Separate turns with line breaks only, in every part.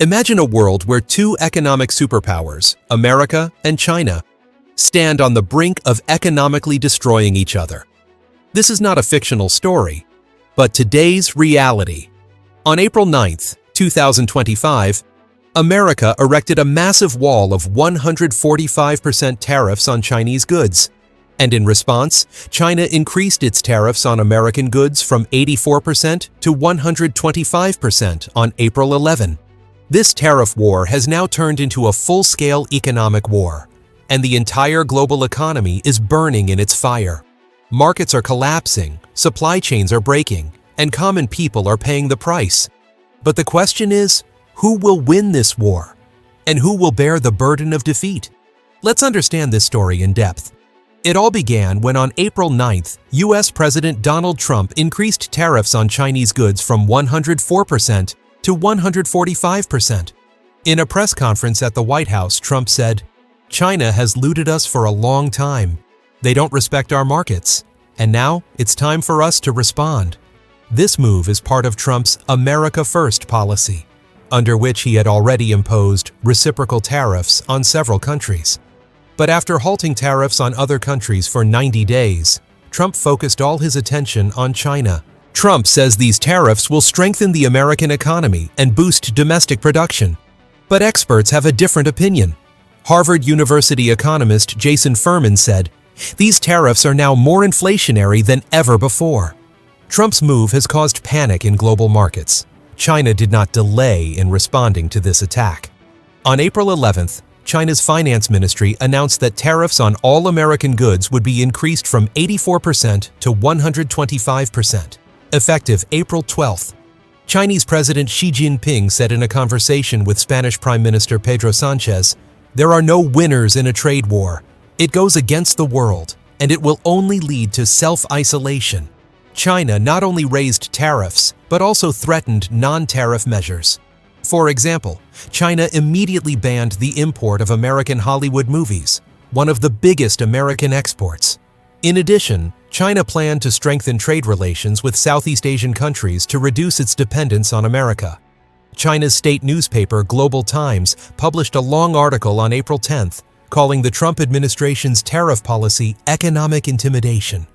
Imagine a world where two economic superpowers, America and China, stand on the brink of economically destroying each other. This is not a fictional story, but today's reality. On April 9, 2025, America erected a massive wall of 145% tariffs on Chinese goods. And in response, China increased its tariffs on American goods from 84% to 125% on April 11. This tariff war has now turned into a full-scale economic war, and the entire global economy is burning in its fire. Markets are collapsing, supply chains are breaking, and common people are paying the price. But the question is, who will win this war? And who will bear the burden of defeat? Let's understand this story in depth. It all began when on April 9th, US President Donald Trump increased tariffs on Chinese goods from 104% to 145%. In a press conference at the White House, Trump said, "China has looted us for a long time. They don't respect our markets. And now it's time for us to respond." This move is part of Trump's America First policy, under which he had already imposed reciprocal tariffs on several countries. But after halting tariffs on other countries for 90 days, Trump focused all his attention on China. Trump says these tariffs will strengthen the American economy and boost domestic production. But experts have a different opinion. Harvard University economist Jason Furman said, "These tariffs are now more inflationary than ever before." Trump's move has caused panic in global markets. China did not delay in responding to this attack. On April 11th, China's finance ministry announced that tariffs on all American goods would be increased from 84% to 125%, effective April 12th. Chinese President Xi Jinping said in a conversation with Spanish Prime Minister Pedro Sanchez, "There are no winners in a trade war. It goes against the world, and it will only lead to self-isolation." China not only raised tariffs, but also threatened non-tariff measures. For example, China immediately banned the import of American Hollywood movies, one of the biggest American exports. In addition, China planned to strengthen trade relations with Southeast Asian countries to reduce its dependence on America. China's state newspaper Global Times published a long article on April 10th, calling the Trump administration's tariff policy economic intimidation.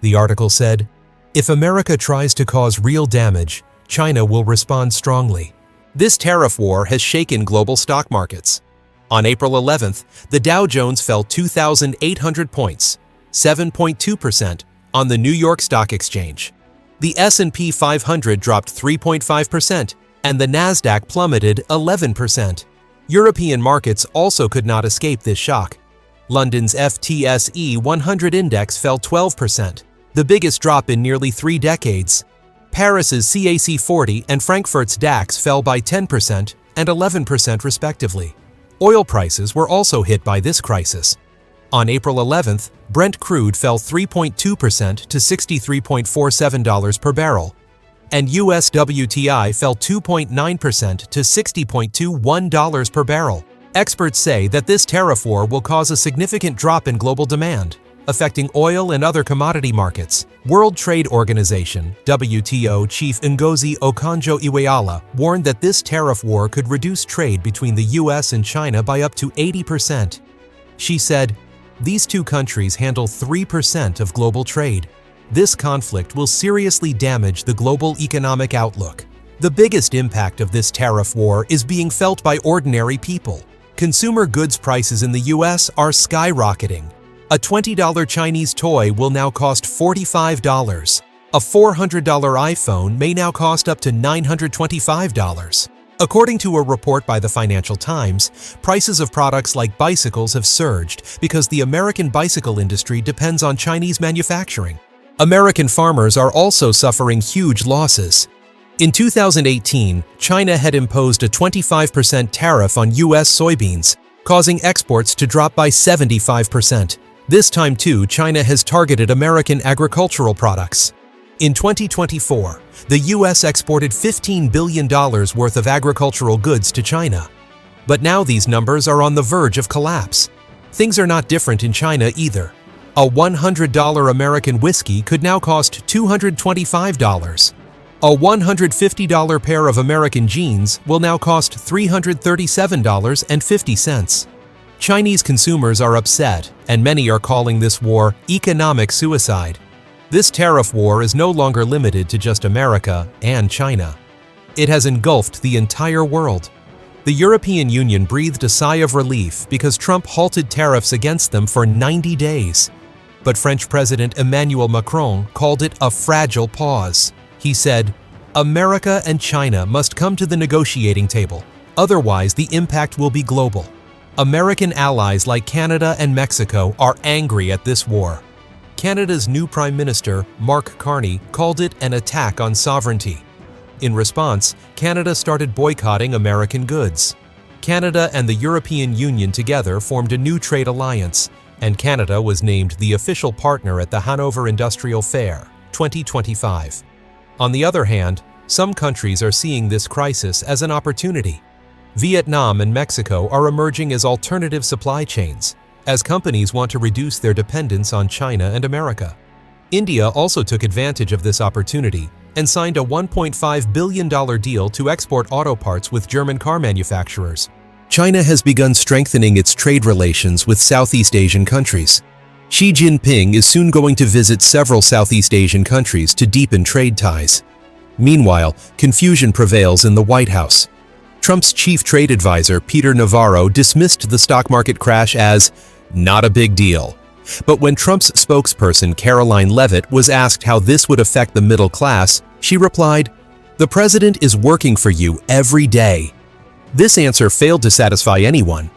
The article said, "If America tries to cause real damage, China will respond strongly." This tariff war has shaken global stock markets. On April 11th, the Dow Jones fell 2,800 points, 7.2%, on the New York Stock Exchange. The S&P 500 dropped 3.5%, and the Nasdaq plummeted 11%. European markets also could not escape this shock. London's FTSE 100 index fell 12%, the biggest drop in nearly 3 decades. Paris's CAC 40 and Frankfurt's DAX fell by 10% and 11% respectively. Oil prices were also hit by this crisis. On April 11th, Brent crude fell 3.2% to $63.47 per barrel, and US WTI fell 2.9% to $60.21 per barrel. Experts say that this tariff war will cause a significant drop in global demand, affecting oil and other commodity markets. World Trade Organization (WTO) Chief Ngozi Okonjo-Iweala warned that this tariff war could reduce trade between the US and China by up to 80%. She said, "These two countries handle 3% of global trade. This conflict will seriously damage the global economic outlook." The biggest impact of this tariff war is being felt by ordinary people. Consumer goods prices in the US are skyrocketing. A $20 Chinese toy will now cost $45. A $400 iPhone may now cost up to $925. According to a report by the Financial Times, prices of products like bicycles have surged because the American bicycle industry depends on Chinese manufacturing. American farmers are also suffering huge losses. In 2018, China had imposed a 25% tariff on US soybeans, causing exports to drop by 75%. This time too, China has targeted American agricultural products. In 2024, the US exported $15 billion worth of agricultural goods to China. But now these numbers are on the verge of collapse. Things are not different in China either. A $100 American whiskey could now cost $225. A $150 pair of American jeans will now cost $337.50. Chinese consumers are upset, and many are calling this war economic suicide. This tariff war is no longer limited to just America and China. It has engulfed the entire world. The European Union breathed a sigh of relief because Trump halted tariffs against them for 90 days. But French President Emmanuel Macron called it a fragile pause. He said, "America and China must come to the negotiating table, otherwise the impact will be global." American allies like Canada and Mexico are angry at this war. Canada's new Prime Minister, Mark Carney, called it an attack on sovereignty. In response, Canada started boycotting American goods. Canada and the European Union together formed a new trade alliance, and Canada was named the official partner at the Hanover Industrial Fair 2025. On the other hand, some countries are seeing this crisis as an opportunity. Vietnam and Mexico are emerging as alternative supply chains, as companies want to reduce their dependence on China and America. India also took advantage of this opportunity and signed a $1.5 billion deal to export auto parts with German car manufacturers. China has begun strengthening its trade relations with Southeast Asian countries. Xi Jinping is soon going to visit several Southeast Asian countries to deepen trade ties. Meanwhile, confusion prevails in the White House. Trump's chief trade advisor, Peter Navarro, dismissed the stock market crash as not a big deal. But when Trump's spokesperson, Caroline Leavitt, was asked how this would affect the middle class, she replied, "The president is working for you every day." This answer failed to satisfy anyone.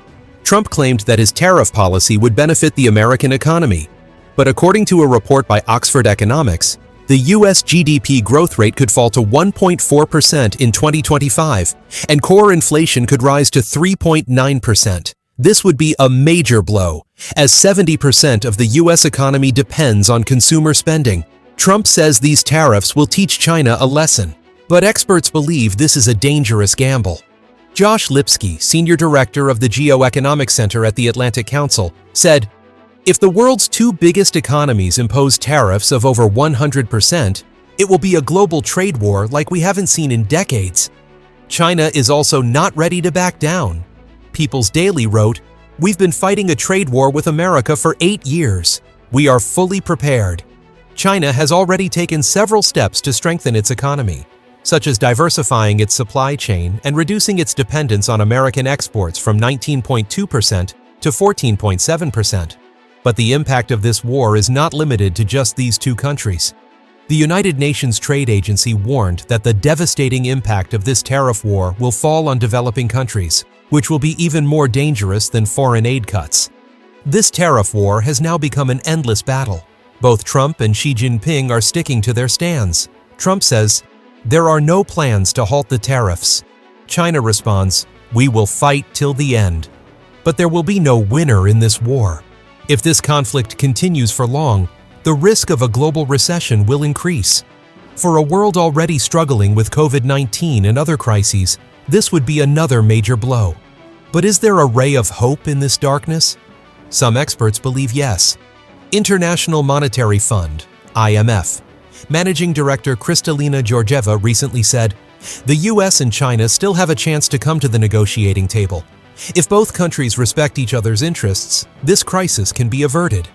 Trump claimed that his tariff policy would benefit the American economy. But according to a report by Oxford Economics, the U.S. GDP growth rate could fall to 1.4% in 2025, and core inflation could rise to 3.9%. This would be a major blow, as 70% of the U.S. economy depends on consumer spending. Trump says these tariffs will teach China a lesson, but experts believe this is a dangerous gamble. Josh Lipsky, senior director of the Geoeconomic Center at the Atlantic Council, said, "If the world's two biggest economies impose tariffs of over 100%, it will be a global trade war like we haven't seen in decades." China is also not ready to back down. People's Daily wrote, "We've been fighting a trade war with America for 8 years. We are fully prepared." China has already taken several steps to strengthen its economy, such as diversifying its supply chain and reducing its dependence on American exports from 19.2% to 14.7%. But the impact of this war is not limited to just these two countries. The United Nations Trade Agency warned that the devastating impact of this tariff war will fall on developing countries, which will be even more dangerous than foreign aid cuts. This tariff war has now become an endless battle. Both Trump and Xi Jinping are sticking to their stands. Trump says, "There are no plans to halt the tariffs." China responds, "We will fight till the end." But there will be no winner in this war. If this conflict continues for long, the risk of a global recession will increase. For a world already struggling with COVID-19 and other crises, this would be another major blow. But is there a ray of hope in this darkness? Some experts believe yes. International Monetary Fund, IMF, Managing Director Kristalina Georgieva recently said, "The US and China still have a chance to come to the negotiating table. If both countries respect each other's interests, this crisis can be averted."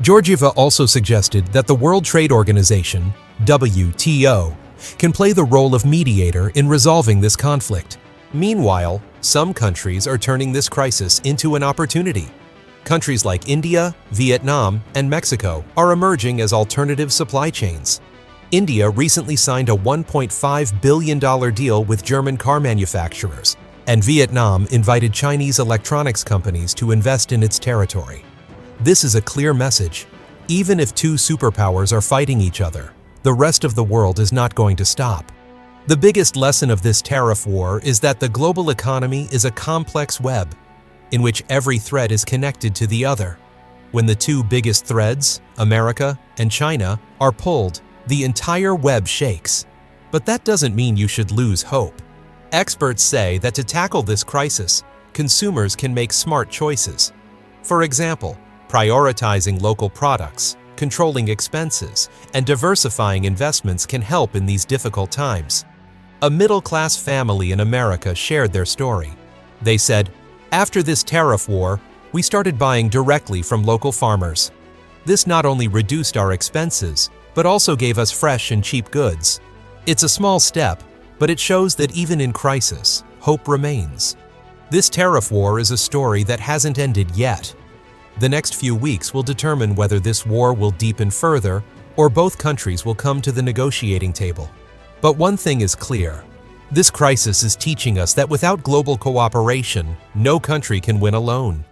Georgieva also suggested that the World Trade Organization, WTO, can play the role of mediator in resolving this conflict. Meanwhile, some countries are turning this crisis into an opportunity. Countries like India, Vietnam, and Mexico are emerging as alternative supply chains. India recently signed a $1.5 billion deal with German car manufacturers, and Vietnam invited Chinese electronics companies to invest in its territory. This is a clear message. Even if two superpowers are fighting each other, the rest of the world is not going to stop. The biggest lesson of this tariff war is that the global economy is a complex web, in which every thread is connected to the other. When the two biggest threads, America and China, are pulled, the entire web shakes. But that doesn't mean you should lose hope. Experts say that to tackle this crisis, consumers can make smart choices. For example, prioritizing local products, controlling expenses, and diversifying investments can help in these difficult times. A middle-class family in America shared their story. They said, "After this tariff war, we started buying directly from local farmers. This not only reduced our expenses, but also gave us fresh and cheap goods. It's a small step, but it shows that even in crisis, hope remains." This tariff war is a story that hasn't ended yet. The next few weeks will determine whether this war will deepen further or both countries will come to the negotiating table. But one thing is clear. This crisis is teaching us that without global cooperation, no country can win alone.